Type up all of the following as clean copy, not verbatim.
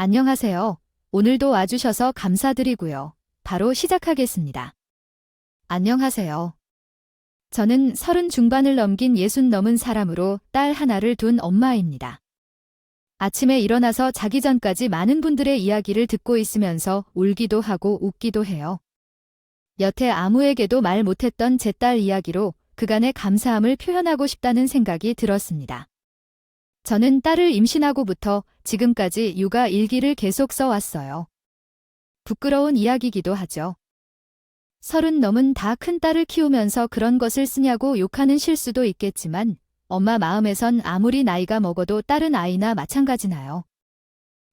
안녕하세요. 오늘도 와주셔서 감사드리고요. 바로 시작하겠습니다. 안녕하세요. 저는 30 중반을 넘긴 60 넘은 사람으로 딸 하나를 둔 엄마입니다. 아침에 일어나서 자기 전까지 많은 분들의 이야기를 듣고 있으면서 울기도 하고 웃기도 해요. 여태 아무에게도 말 못했던 제 딸 이야기로 그간의 감사함을 표현하고 싶다는 생각이 들었습니다. 저는 딸을 임신하고부터 지금까지 육아 일기를 계속 써왔어요. 부끄러운 이야기이기도 하죠. 30 넘은 다 큰 딸을 키우면서 그런 것을 쓰냐고 욕하는 실수도 있겠지만 엄마 마음에선 아무리 나이가 먹어도 딸은 아이나 마찬가지나요.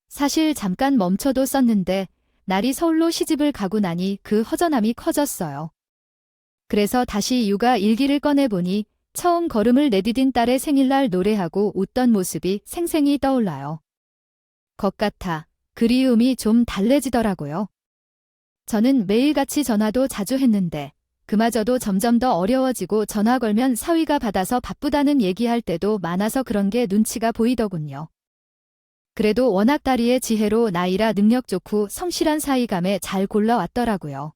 사실 잠깐 멈춰도 썼는데 날이 서울로 시집을 가고 나니 그 허전함이 커졌어요. 그래서 다시 육아 일기를 꺼내보니 처음 걸음을 내디딘 딸의 생일날 노래하고 웃던 모습이 생생히 떠올라요. 것 같아 그리움이 좀 달래지더라고요. 저는 매일같이 전화도 자주 했는데 그마저도 점점 더 어려워지고 전화 걸면 사위가 받아서 바쁘다는 얘기할 때도 많아서 그런 게 눈치가 보이더군요. 그래도 워낙 딸이의 지혜로 나이라 능력 좋고 성실한 사위감에 잘 골라왔더라고요.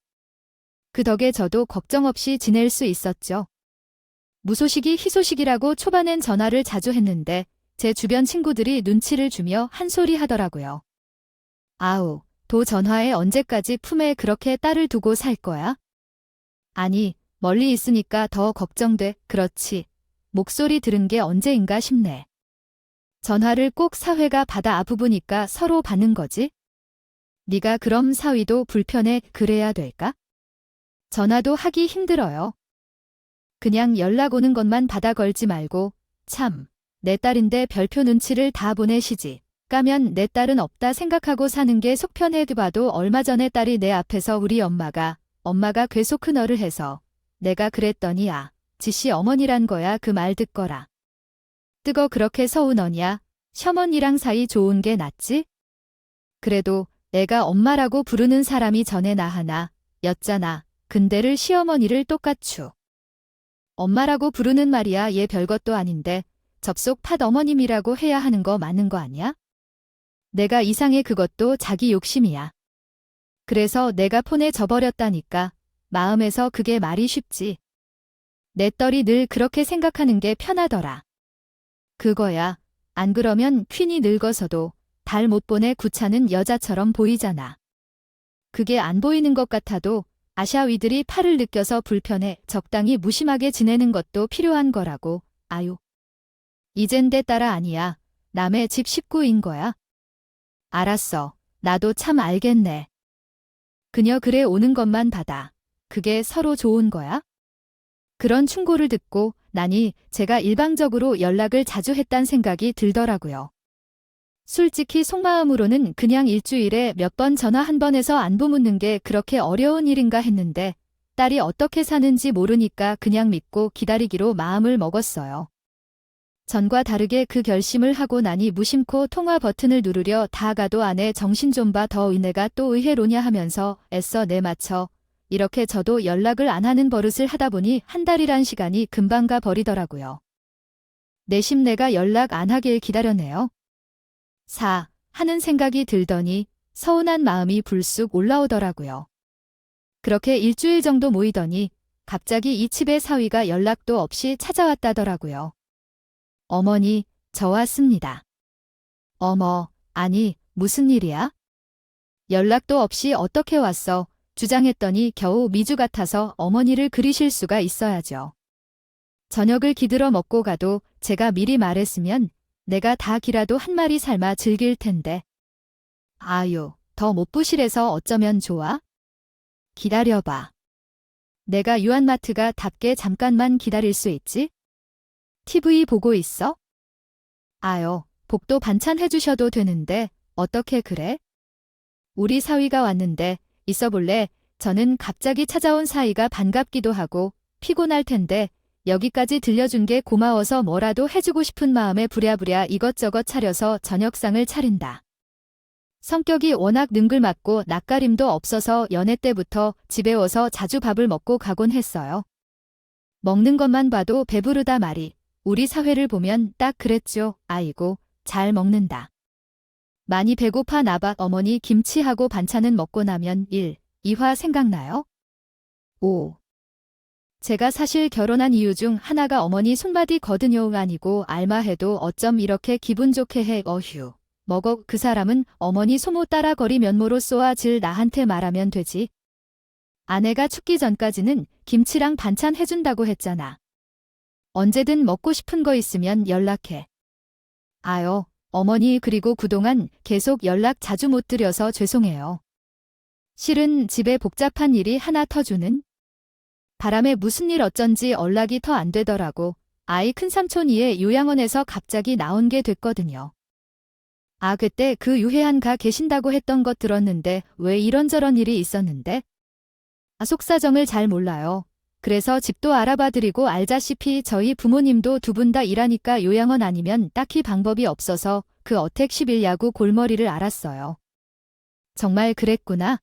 그 덕에 저도 걱정 없이 지낼 수 있었죠. 무소식이 희소식이라고 초반엔 전화를 자주 했는데 제 주변 친구들이 눈치를 주며 한 소리 하더라고요. 아우, 도 전화에 언제까지 품에 그렇게 딸을 두고 살 거야? 아니, 멀리 있으니까 더 걱정돼. 그렇지. 목소리 들은 게 언제인가 싶네. 전화를 꼭 사회가 받아 아부부니까 서로 받는 거지? 네가 그럼 사위도 불편해 그래야 될까? 전화도 하기 힘들어요. 그냥 연락 오는 것만 받아 걸지 말고 참, 내 딸인데 별표 눈치를 다 보내시지. 까면 내 딸은 없다 생각하고 사는 게 속 편해도 봐도 얼마 전에 딸이 내 앞에서 우리 엄마가 괴소 큰어를 해서 내가 그랬더니 지씨 어머니란 거야 그 말 듣거라. 뜨거 그렇게 서운하냐? 셔머니랑 사이 좋은 게 낫지? 그래도 애가 엄마라고 부르는 사람이 전에 나 하나 였잖아. 근데를 시어머니를 똑같추. 엄마라고 부르는 말이야 얘 별것도 아닌데 접속 팥 어머님이라고 해야 하는 거 맞는 거 아니야? 내가 이상해 그것도 자기 욕심이야. 그래서 내가 폰에 져버렸다니까. 마음에서 그게 말이 쉽지. 내 딸이 늘 그렇게 생각하는 게 편하더라. 그거야. 안 그러면 퀸이 늙어서도 달 못 보내 구차는 여자처럼 보이잖아. 그게 안 보이는 것 같아도 아샤위들이 팔을 느껴서 불편해 적당히 무심하게 지내는 것도 필요한 거라고. 아유. 이젠 내 딸아 아니야. 남의 집 식구인 거야. 알았어. 나도 참 알겠네. 그녀 그래 오는 것만 받아. 그게 서로 좋은 거야? 그런 충고를 듣고 나니 제가 일방적으로 연락을 자주 했단 생각이 들더라고요. 솔직히 속마음으로는 그냥 일주일에 몇 번 전화 한 번 해서 안부 묻는 게 그렇게 어려운 일인가 했는데 딸이 어떻게 사는지 모르니까 그냥 믿고 기다리기로 마음을 먹었어요. 전과 다르게 그 결심을 하고 나니 무심코 통화 버튼을 누르려 다가도 안에 정신 좀 봐 더 의내가 또 의외로냐 하면서 애써 내맞춰 이렇게 저도 연락을 안 하는 버릇을 하다 보니 한 달이란 시간이 금방 가 버리더라고요. 내심 내가 연락 안 하길 기다렸네요. 하는 생각이 들더니 서운한 마음이 불쑥 올라오더라고요. 그렇게 일주일 정도 모이더니 갑자기 이 집의 사위가 연락도 없이 찾아왔다더라고요. 어머니, 저 왔습니다. 어머, 아니, 무슨 일이야? 연락도 없이 어떻게 왔어? 주장했더니 겨우 미주 같아서 어머니를 그리실 수가 있어야죠. 저녁을 기들어 먹고 가도 제가 미리 말했으면 내가 닭이라도 한 마리 삶아 즐길 텐데. 아유, 더 못 부실해서 어쩌면 좋아? 기다려봐. 내가 유한마트가 답게 잠깐만 기다릴 수 있지? TV 보고 있어? 아유, 복도 반찬 해주셔도 되는데 어떻게 그래? 우리 사위가 왔는데 있어 볼래? 저는 갑자기 찾아온 사위가 반갑기도 하고 피곤할 텐데 여기까지 들려준 게 고마워서 뭐라도 해주고 싶은 마음에 부랴부랴 이것저것 차려서 저녁상을 차린다. 성격이 워낙 능글맞고 낯가림도 없어서 연애 때부터 집에 와서 자주 밥을 먹고 가곤 했어요. 먹는 것만 봐도 배부르다 말이. 우리 사회를 보면 딱 그랬죠. 아이고, 잘 먹는다. 많이 배고파 나박 어머니 김치하고 반찬은 먹고 나면 1, 2화 생각나요? 5. 제가 사실 결혼한 이유 중 하나가 어머니 손바디거든요. 아니고 알마해도 어쩜 이렇게 기분 좋게 해. 어휴. 먹어. 그 사람은 어머니 소모 따라 거리 면모로 쏘아질 나한테 말하면 되지. 아내가 죽기 전까지는 김치랑 반찬 해준다고 했잖아. 언제든 먹고 싶은 거 있으면 연락해. 아요, 어머니 그리고 그동안 계속 연락 자주 못 드려서 죄송해요. 실은 집에 복잡한 일이 하나 터주는 바람에 무슨 일 어쩐지 연락이 더 안 되더라고. 아이 큰삼촌이의 요양원에서 갑자기 나온 게 됐거든요. 아, 그때 그 유해한 가 계신다고 했던 것 들었는데 왜 이런저런 일이 있었는데? 아, 속사정을 잘 몰라요. 그래서 집도 알아봐드리고 알다시피 저희 부모님도 두 분 다 일하니까 요양원 아니면 딱히 방법이 없어서 그 어택 10일 야구 골머리를 알았어요. 정말 그랬구나.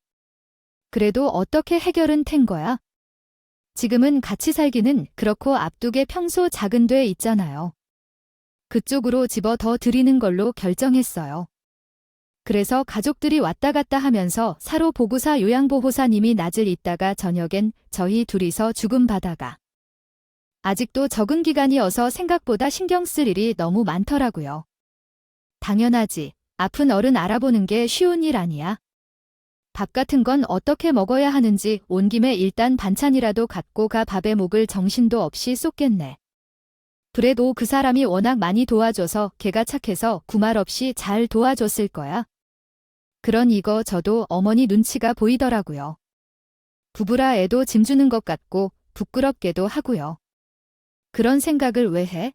그래도 어떻게 해결은 된 거야? 지금은 같이 살기는 그렇고 앞두게 평소 작은 데 있잖아요. 그쪽으로 집어 더 드리는 걸로 결정했어요. 그래서 가족들이 왔다 갔다 하면서 사로 보구사 요양보호사님이 낮을 있다가 저녁엔 저희 둘이서 죽음바다가. 아직도 적응 기간이어서 생각보다 신경 쓸 일이 너무 많더라고요. 당연하지. 아픈 어른 알아보는 게 쉬운 일 아니야. 밥 같은 건 어떻게 먹어야 하는지 온 김에 일단 반찬이라도 갖고 가. 밥에 목을 정신도 없이 쏟겠네. 그래도 그 사람이 워낙 많이 도와줘서 걔가 착해서 구말 없이 잘 도와줬을 거야. 그런 이거 저도 어머니 눈치가 보이더라고요. 부부라 애도 짐 주는 것 같고 부끄럽게도 하고요. 그런 생각을 왜 해?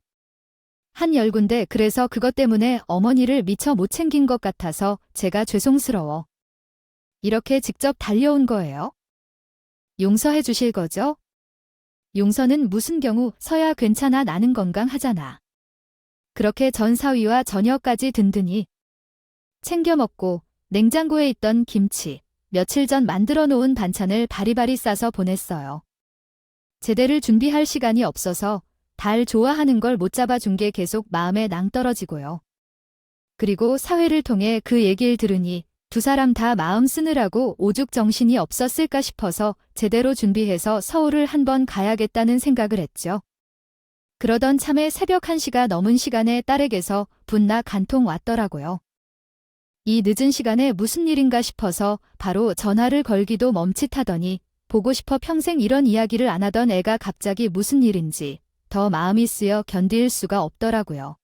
한 열군데 그래서 그것 때문에 어머니를 미처 못 챙긴 것 같아서 제가 죄송스러워. 이렇게 직접 달려온 거예요? 용서해 주실 거죠? 용서는 무슨 경우 서야 괜찮아 나는 건강하잖아. 그렇게 전 사위와 저녁까지 든든히 챙겨 먹고 냉장고에 있던 김치, 며칠 전 만들어 놓은 반찬을 바리바리 싸서 보냈어요. 제대를 준비할 시간이 없어서 달 좋아하는 걸 못 잡아준 게 계속 마음에 낭떠러지고요. 그리고 사회를 통해 그 얘기를 들으니 두 사람 다 마음 쓰느라고 오죽 정신이 없었을까 싶어서 제대로 준비해서 서울을 한번 가야겠다는 생각을 했죠. 그러던 참에 새벽 1시가 넘은 시간에 딸에게서 분나 간통 왔더라고요. 이 늦은 시간에 무슨 일인가 싶어서 바로 전화를 걸기도 멈칫하더니 보고 싶어 평생 이런 이야기를 안 하던 애가 갑자기 무슨 일인지 더 마음이 쓰여 견딜 수가 없더라고요.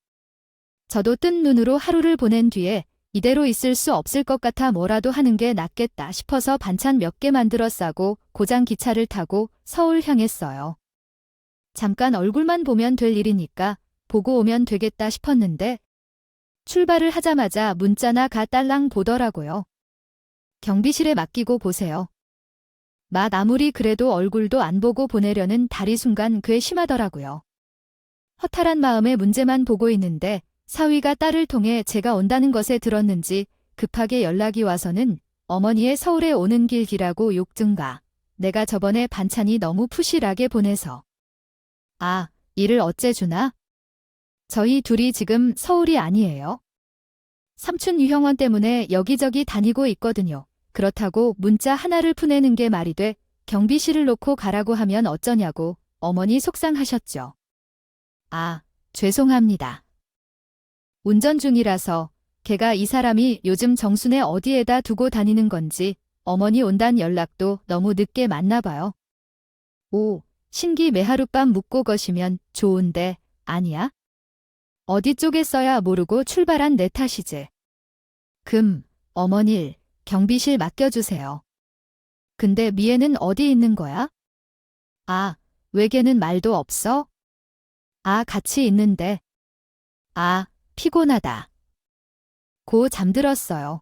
저도 뜬 눈으로 하루를 보낸 뒤에 이대로 있을 수 없을 것 같아 뭐라도 하는 게 낫겠다 싶어서 반찬 몇 개 만들어 싸고 고장 기차를 타고 서울 향했어요. 잠깐 얼굴만 보면 될 일이니까 보고 오면 되겠다 싶었는데 출발을 하자마자 문자나 가 딸랑 보더라고요. 경비실에 맡기고 보세요. 맛 아무리 그래도 얼굴도 안 보고 보내려는 달이 순간 괘씸하더라고요. 허탈한 마음에 문제만 보고 있는데 사위가 딸을 통해 제가 온다는 것에 들었는지 급하게 연락이 와서는 어머니의 서울에 오는 길이라고 욕증가. 내가 저번에 반찬이 너무 푸실하게 보내서. 아, 일을 어째 주나? 저희 둘이 지금 서울이 아니에요. 삼촌 유형원 때문에 여기저기 다니고 있거든요. 그렇다고 문자 하나를 푸내는 게 말이 돼 경비실을 놓고 가라고 하면 어쩌냐고 어머니 속상하셨죠. 아, 죄송합니다. 운전 중이라서 걔가 이 사람이 요즘 정순에 어디에다 두고 다니는 건지 어머니 온단 연락도 너무 늦게 맞나 봐요. 오, 신기 매하룻밤 묵고 거시면 좋은데 아니야? 어디 쪽에 써야 모르고 출발한 내 탓이지. 어머니 경비실 맡겨주세요. 근데 미애는 어디 있는 거야? 아, 왜 걔는 말도 없어? 아, 같이 있는데. 아, 피곤하다. 고 잠들었어요.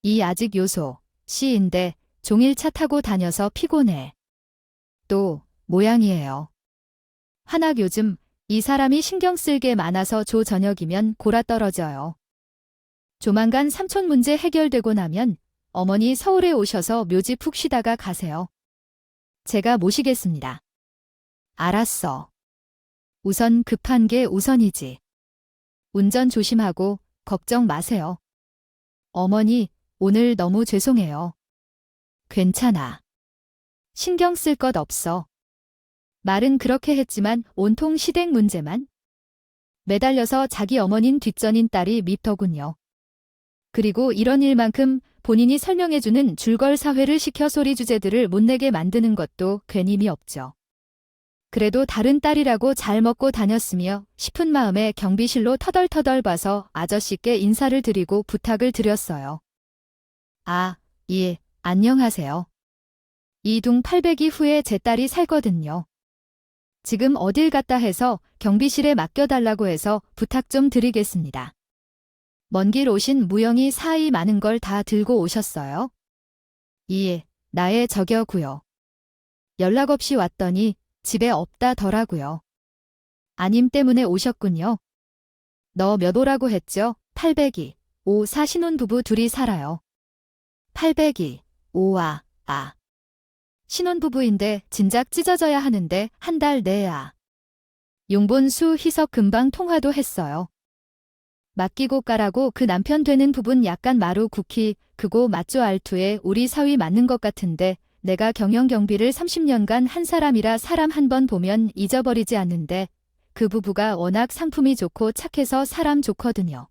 이 아직 요소, 시인데 종일 차 타고 다녀서 피곤해. 또, 모양이에요. 한학 요즘 이 사람이 신경 쓸 게 많아서 조 저녁이면 골아떨어져요. 조만간 삼촌 문제 해결되고 나면 어머니 서울에 오셔서 묘지 푹 쉬다가 가세요. 제가 모시겠습니다. 알았어. 우선 급한 게 우선이지. 운전 조심하고 걱정 마세요. 어머니, 오늘 너무 죄송해요. 괜찮아. 신경 쓸 것 없어. 말은 그렇게 했지만 온통 시댁 문제만 매달려서 자기 어머닌 뒷전인 딸이 밉더군요. 그리고 이런 일만큼 본인이 설명해주는 줄걸 사회를 시켜 소리 주제들을 못 내게 만드는 것도 괜히미 없죠. 그래도 다른 딸이라고 잘 먹고 다녔으며 싶은 마음에 경비실로 터덜터덜 봐서 아저씨께 인사를 드리고 부탁을 드렸어요. 아, 예, 안녕하세요. 이둥 800이 후에 제 딸이 살거든요. 지금 어딜 갔다 해서 경비실에 맡겨달라고 해서 부탁 좀 드리겠습니다. 먼 길 오신 무영이 사이 많은 걸 다 들고 오셨어요? 예, 나의 저겨고요. 연락 없이 왔더니 집에 없다더라고요. 아님 때문에 오셨군요. 너 몇 호라고 했죠? 800이. 5 사신혼부부 둘이 살아요. 800이. 5아, 아. 신혼부부인데 진작 찢어져야 하는데 한 달 내야. 용본수 희석 금방 통화도 했어요. 맡기고 가라고 그 남편 되는 부분 약간 마루 쿠키 그고 맞죠 알투에 우리 사위 맞는 것 같은데 내가 경영경비를 30년간 한 사람이라 사람 한 번 보면 잊어버리지 않는데 그 부부가 워낙 상품이 좋고 착해서 사람 좋거든요.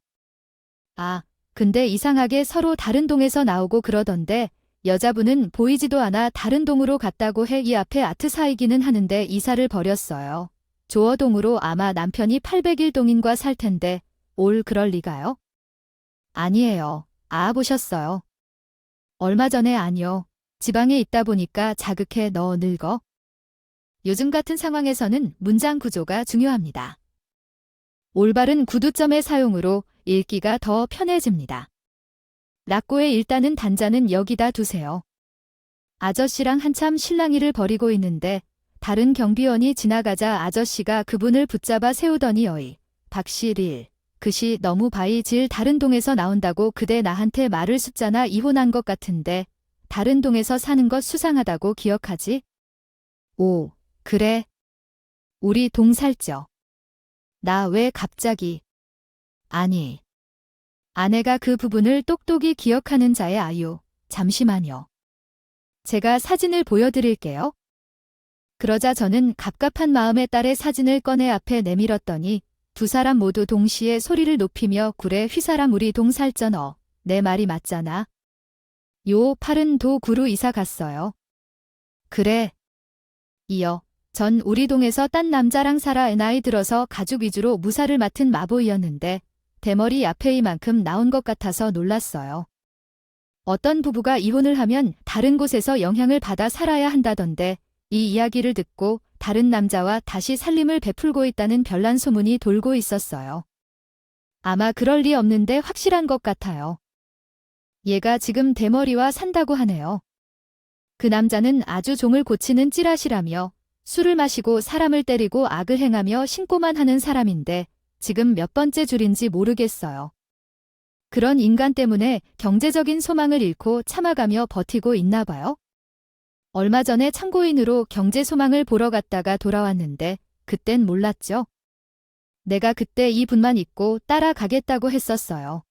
아, 근데 이상하게 서로 다른 동에서 나오고 그러던데 여자분은 보이지도 않아 다른 동으로 갔다고 해. 이 앞에 아트 사이기는 하는데 이사를 벌였어요. 조어동으로 아마 남편이 801동인과 살 텐데 올 그럴 리가요? 아니에요. 보셨어요. 얼마 전에 아니요. 지방에 있다 보니까 자극해 너 늙어. 요즘 같은 상황에서는 문장 구조가 중요합니다. 올바른 구두점의 사용으로 읽기가 더 편해집니다. 라꼬의 일단은 단자는 여기다 두세요. 아저씨랑 한참 실랑이를 벌이고 있는데 다른 경비원이 지나가자 아저씨가 그분을 붙잡아 세우더니 어이, 박실일, 그시 너무 바이질 다른 동에서 나온다고 그대 나한테 말을 숫자나 이혼한 것 같은데 다른 동에서 사는 것 수상하다고 기억하지? 오, 그래. 우리 동 살쪄. 나 왜 갑자기. 아니. 아내가 그 부분을 똑똑히 기억하는 자의 아유. 잠시만요. 제가 사진을 보여드릴게요. 그러자 저는 갑갑한 마음에 딸의 사진을 꺼내 앞에 내밀었더니 두 사람 모두 동시에 소리를 높이며 그래 휘사람 우리 동 살쪄 너. 내 말이 맞잖아. 요 팔은 도구로 이사 갔어요. 그래. 이어 전 우리 동에서 딴 남자랑 살아 나이 들어서 가죽 위주로 무사를 맡은 마보이였는데 대머리 앞에 이만큼 나온 것 같아서 놀랐어요. 어떤 부부가 이혼을 하면 다른 곳에서 영향을 받아 살아야 한다던데 이 이야기를 듣고 다른 남자와 다시 살림을 베풀고 있다는 별난 소문이 돌고 있었어요. 아마 그럴 리 없는데 확실한 것 같아요. 얘가 지금 대머리와 산다고 하네요. 그 남자는 아주 종을 고치는 찌라시라며 술을 마시고 사람을 때리고 악을 행하며 신고만 하는 사람인데 지금 몇 번째 줄인지 모르겠어요. 그런 인간 때문에 경제적인 소망을 잃고 참아가며 버티고 있나 봐요. 얼마 전에 참고인으로 경제 소망을 보러 갔다가 돌아왔는데 그땐 몰랐죠. 내가 그때 이 분만 잊고 따라가겠다고 했었어요.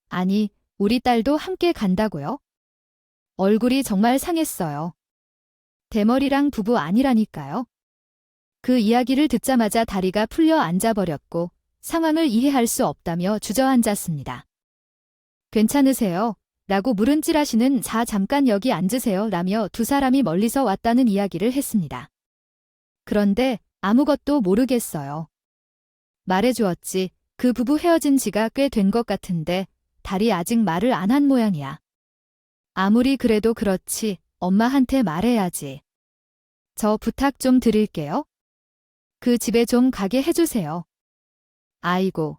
아니, 우리 딸도 함께 간다고요? 얼굴이 정말 상했어요. 대머리랑 부부 아니라니까요. 그 이야기를 듣자마자 다리가 풀려 앉아버렸고 상황을 이해할 수 없다며 주저앉았습니다. 괜찮으세요? 라고 물은 찌라시는 자 잠깐 여기 앉으세요 라며 두 사람이 멀리서 왔다는 이야기를 했습니다. 그런데 아무것도 모르겠어요. 말해주었지. 그 부부 헤어진 지가 꽤 된 것 같은데 달이 아직 말을 안 한 모양이야. 아무리 그래도 그렇지 엄마한테 말해야지. 저 부탁 좀 드릴게요. 그 집에 좀 가게 해주세요. 아이고,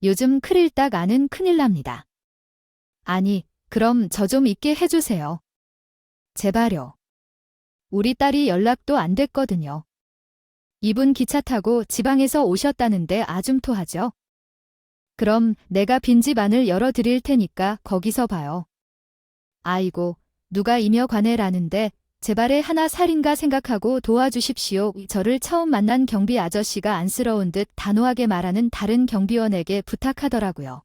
요즘 큰일 딱 아는 큰일 납니다. 아니, 그럼 저 좀 있게 해주세요. 제발요. 우리 딸이 연락도 안 됐거든요. 이분 기차 타고 지방에서 오셨다는데 아줌토하죠. 그럼 내가 빈집 안을 열어드릴 테니까 거기서 봐요. 아이고, 누가 이며관해라는데 제발에 하나 살인가 생각하고 도와주십시오. 저를 처음 만난 경비 아저씨가 안쓰러운 듯 단호하게 말하는 다른 경비원에게 부탁하더라고요.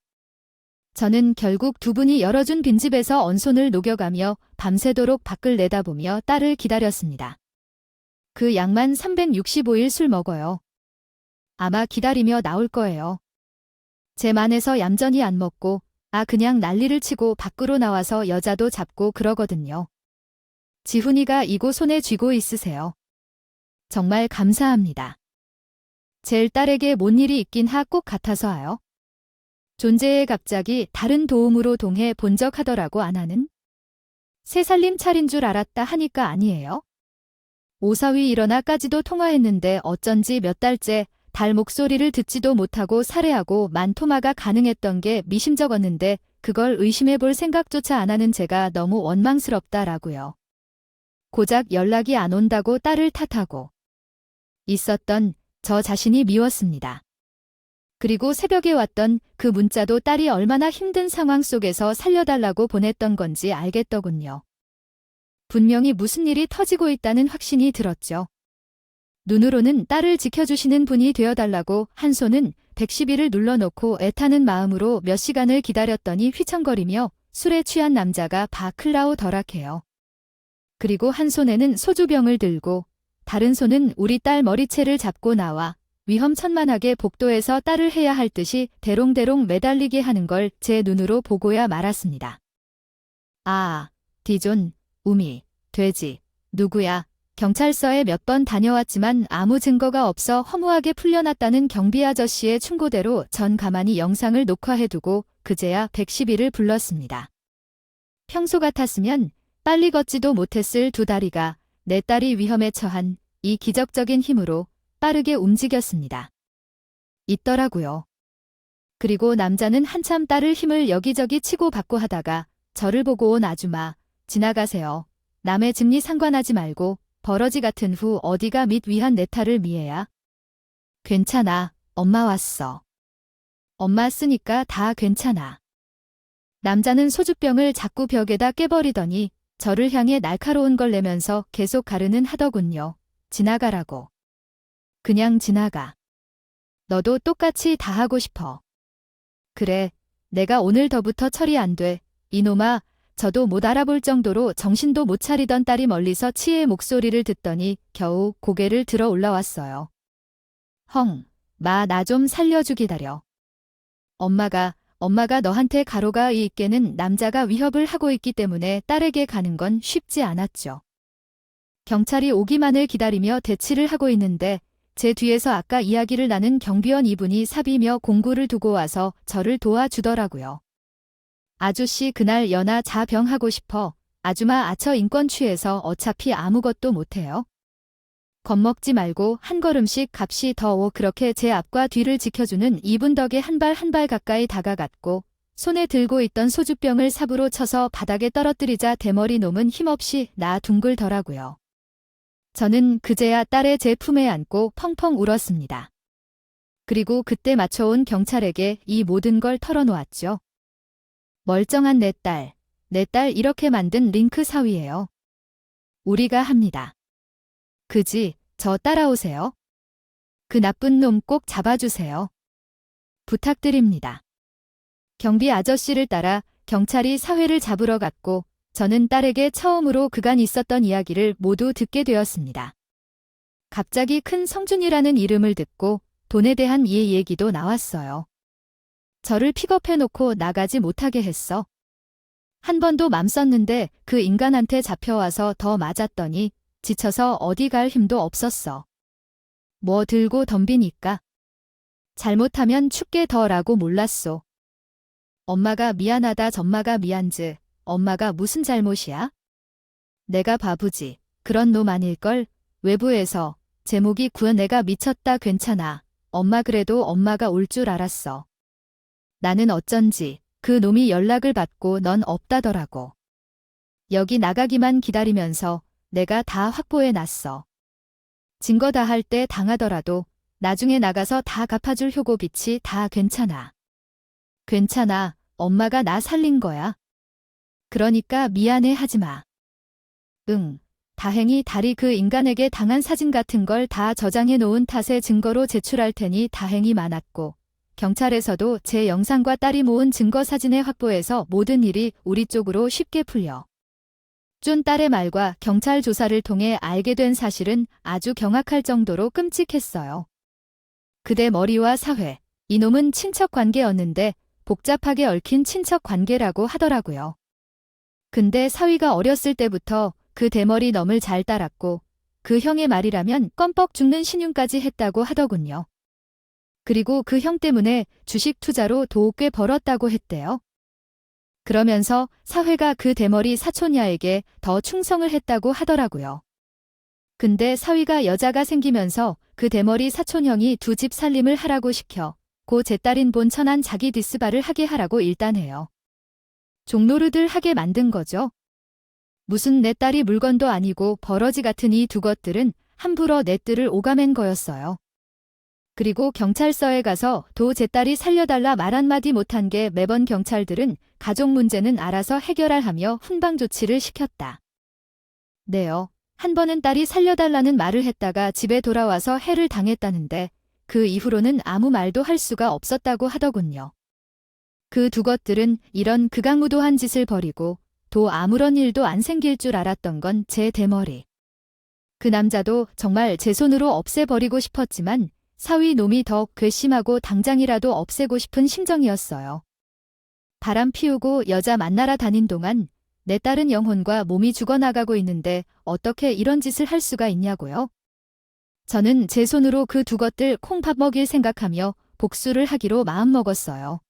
저는 결국 두 분이 열어준 빈집에서 언손을 녹여가며 밤새도록 밖을 내다보며 딸을 기다렸습니다. 그 양만 365일 술 먹어요. 아마 기다리며 나올 거예요. 제 만에서 얌전히 안 먹고 그냥 난리를 치고 밖으로 나와서 여자도 잡고 그러거든요. 지훈이가 이고 손에 쥐고 있으세요. 정말 감사합니다. 제 딸에게 뭔 일이 있긴 하 꼭 같아서요. 존재에 갑자기 다른 도움으로 동해 본 적 하더라고 안 하는? 새 살림 차린 줄 알았다 하니까 아니에요. 오사위 일어나까지도 통화했는데 어쩐지 몇 달째 달 목소리를 듣지도 못하고 살해하고 만토마가 가능했던 게 미심쩍었는데 그걸 의심해볼 생각조차 안 하는 제가 너무 원망스럽다라고요. 고작 연락이 안 온다고 딸을 탓하고 있었던 저 자신이 미웠습니다. 그리고 새벽에 왔던 그 문자도 딸이 얼마나 힘든 상황 속에서 살려달라고 보냈던 건지 알겠더군요. 분명히 무슨 일이 터지고 있다는 확신이 들었죠. 눈으로는 딸을 지켜주시는 분이 되어달라고 한 손은 110일을 눌러놓고 애타는 마음으로 몇 시간을 기다렸더니 휘청거리며 술에 취한 남자가 바클라오 덜락해요. 그리고 한 손에는 소주병을 들고 다른 손은 우리 딸 머리채를 잡고 나와 위험천만하게 복도에서 딸을 해야 할 듯이 대롱대롱 매달리게 하는 걸 제 눈으로 보고야 말았습니다. 디존, 우미, 돼지, 누구야? 경찰서에 몇 번 다녀왔지만 아무 증거가 없어 허무하게 풀려났다는 경비 아저씨의 충고대로 전 가만히 영상을 녹화해두고 그제야 110일을 불렀습니다. 평소 같았으면 빨리 걷지도 못했을 두 다리가 내 딸이 위험에 처한 이 기적적인 힘으로 빠르게 움직였습니다. 있더라고요. 그리고 남자는 한참 딸을 힘을 여기저기 치고 받고 하다가 저를 보고 온 아줌마, 지나가세요. 남의 집니 상관하지 말고 버러지 같은 후 어디가 및 위한 내 탈을 미해야? 괜찮아, 엄마 왔어. 엄마 쓰니까 다 괜찮아. 남자는 소주병을 자꾸 벽에다 깨버리더니 저를 향해 날카로운 걸 내면서 계속 가르는 하더군요. 지나가라고. 그냥 지나가. 너도 똑같이 다 하고 싶어. 그래, 내가 오늘 더부터 처리 안 돼. 이놈아, 저도 못 알아볼 정도로 정신도 못 차리던 딸이 멀리서 치의 목소리를 듣더니 겨우 고개를 들어 올라왔어요. 마, 나 좀 살려주 기다려. 엄마가 너한테 가로가 있게는 남자가 위협을 하고 있기 때문에 딸에게 가는 건 쉽지 않았죠. 경찰이 오기만을 기다리며 대치를 하고 있는데 제 뒤에서 아까 이야기를 나눈 경비원 이분이 사비며 공구를 두고 와서 저를 도와주더라고요. 아주씨 그날 연하 자병하고 싶어. 아주마 아처 인권 취해서 어차피 아무것도 못해요. 겁먹지 말고 한 걸음씩 값이 더 그렇게 제 앞과 뒤를 지켜주는 이분 덕에 한 발 한 발 가까이 다가갔고 손에 들고 있던 소주병을 삽으로 쳐서 바닥에 떨어뜨리자 대머리 놈은 힘없이 나 둥글더라고요. 저는 그제야 딸의 제 품에 안고 펑펑 울었습니다. 그리고 그때 맞춰온 경찰에게 이 모든 걸 털어놓았죠. 멀쩡한 내 딸 이렇게 만든 링크 사위예요. 우리가 합니다. 그지, 저 따라오세요. 그 나쁜 놈 꼭 잡아주세요. 부탁드립니다. 경비 아저씨를 따라 경찰이 사회를 잡으러 갔고 저는 딸에게 처음으로 그간 있었던 이야기를 모두 듣게 되었습니다. 갑자기 큰 성준이라는 이름을 듣고 돈에 대한 이 얘기도 나왔어요. 저를 픽업해놓고 나가지 못하게 했어. 한 번도 맘 썼는데 그 인간한테 잡혀와서 더 맞았더니 지쳐서 어디 갈 힘도 없었어. 뭐 들고 덤비니까. 잘못하면 죽게 더라고 몰랐소. 엄마가 미안하다 전마가 미안즈. 엄마가 무슨 잘못이야? 내가 바보지. 그런 놈 아닐걸? 외부에서 제목이 구현 내가 미쳤다 괜찮아. 엄마 그래도 엄마가 올 줄 알았어. 나는 어쩐지 그 놈이 연락을 받고 넌 없다더라고. 여기 나가기만 기다리면서 내가 다 확보해 놨어. 증거 다 할 때 당하더라도 나중에 나가서 다 갚아줄 효고빛이 다 괜찮아. 괜찮아. 엄마가 나 살린 거야. 그러니까 미안해 하지 마. 응. 다행히 달이 그 인간에게 당한 사진 같은 걸 다 저장해 놓은 탓에 증거로 제출할 테니 다행히 많았고 경찰에서도 제 영상과 딸이 모은 증거 사진을 확보해서 모든 일이 우리 쪽으로 쉽게 풀려 준 딸의 말과 경찰 조사를 통해 알게 된 사실은 아주 경악할 정도로 끔찍했어요. 그대 머리와 사회, 이놈은 친척 관계였는데 복잡하게 얽힌 친척 관계라고 하더라고요. 근데 사위가 어렸을 때부터 그 대머리 놈을 잘 따랐고 그 형의 말이라면 껌뻑 죽는 신용까지 했다고 하더군요. 그리고 그 형 때문에 주식 투자로 도 꽤 벌었다고 했대요. 그러면서 사회가 그 대머리 사촌야에게 더 충성을 했다고 하더라고요. 근데 사위가 여자가 생기면서 그 대머리 사촌형이 두 집 살림을 하라고 시켜 고 제 딸인 본천한 자기 디스발을 하게 하라고 일단해요. 종노릇을 하게 만든 거죠. 무슨 내 딸이 물건도 아니고 버러지 같은 이 두 것들은 함부로 내 뜰을 오가맨 거였어요. 그리고 경찰서에 가서 도 제 딸이 살려달라 말 한마디 못한 게 매번 경찰들은 가족 문제는 알아서 해결하며 훈방 조치를 시켰다. 네요. 한 번은 딸이 살려달라는 말을 했다가 집에 돌아와서 해를 당했다는데 그 이후로는 아무 말도 할 수가 없었다고 하더군요. 그 두 것들은 이런 극악무도한 짓을 벌이고 도 아무런 일도 안 생길 줄 알았던 건 제 대머리. 그 남자도 정말 제 손으로 없애버리고 싶었지만 사위 놈이 더 괘씸하고 당장이라도 없애고 싶은 심정이었어요. 바람 피우고 여자 만나러 다닌 동안 내 딸은 영혼과 몸이 죽어나가고 있는데 어떻게 이런 짓을 할 수가 있냐고요? 저는 제 손으로 그 두 것들 콩밥 먹일 생각하며 복수를 하기로 마음먹었어요.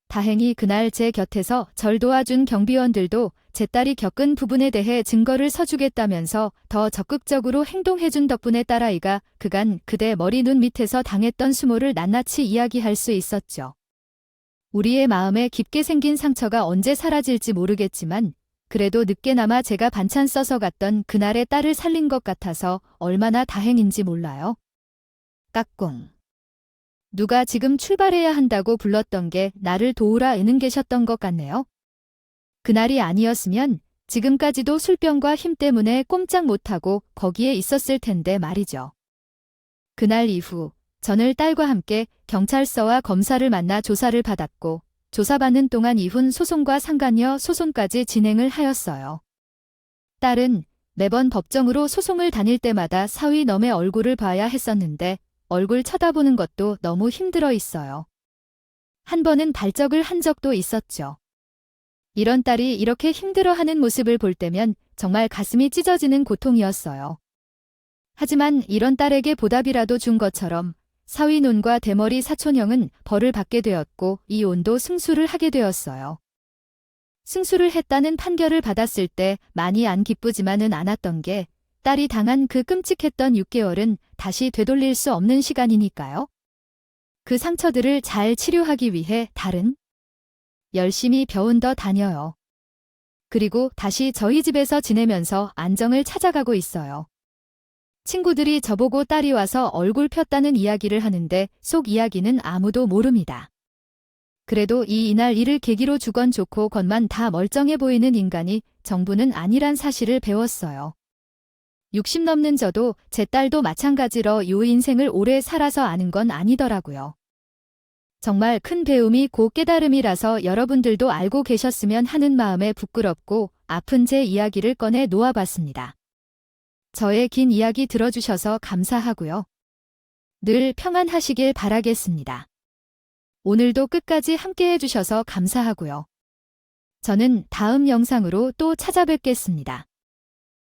다행히 그날 제 곁에서 절 도와준 경비원들도 제 딸이 겪은 부분에 대해 증거를 서주겠다면서 더 적극적으로 행동해준 덕분에 딸아이가 그간 그대 머리 눈 밑에서 당했던 수모를 낱낱이 이야기할 수 있었죠. 우리의 마음에 깊게 생긴 상처가 언제 사라질지 모르겠지만 그래도 늦게나마 제가 반찬 써서 갔던 그날의 딸을 살린 것 같아서 얼마나 다행인지 몰라요. 까꿍. 누가 지금 출발해야 한다고 불렀던 게 나를 도우라 애는 계셨던 것 같네요. 그날이 아니었으면 지금까지도 술병과 힘 때문에 꼼짝 못하고 거기에 있었을 텐데 말이죠. 그날 이후 저는 딸과 함께 경찰서와 검사를 만나 조사를 받았고 조사받는 동안 이혼 소송과 상간녀 소송까지 진행을 하였어요. 딸은 매번 법정으로 소송을 다닐 때마다 사위 놈의 얼굴을 봐야 했었는데 얼굴 쳐다보는 것도 너무 힘들어 있어요. 한 번은 발적을 한 적도 있었죠. 이런 딸이 이렇게 힘들어하는 모습을 볼 때면 정말 가슴이 찢어지는 고통이었어요. 하지만 이런 딸에게 보답이라도 준 것처럼 사위논과 대머리 사촌형은 벌을 받게 되었고 이혼도 승수를 하게 되었어요. 승수를 했다는 판결을 받았을 때 많이 안 기쁘지만은 않았던 게 딸이 당한 그 끔찍했던 6개월은 다시 되돌릴 수 없는 시간이니까요. 그 상처들을 잘 치료하기 위해 딸은 열심히 병원 더 다녀요. 그리고 다시 저희 집에서 지내면서 안정을 찾아가고 있어요. 친구들이 저보고 딸이 와서 얼굴 폈다는 이야기를 하는데 속 이야기는 아무도 모릅니다. 그래도 이날 일을 계기로 주건 좋고 겉만 다 멀쩡해 보이는 인간이 정부는 아니란 사실을 배웠어요. 60 넘는 저도 제 딸도 마찬가지로 요 인생을 오래 살아서 아는 건 아니더라고요. 정말 큰 배움이 고 깨달음이라서 여러분들도 알고 계셨으면 하는 마음에 부끄럽고 아픈 제 이야기를 꺼내 놓아봤습니다. 저의 긴 이야기 들어주셔서 감사하고요. 늘 평안하시길 바라겠습니다. 오늘도 끝까지 함께 해주셔서 감사하고요. 저는 다음 영상으로 또 찾아뵙겠습니다.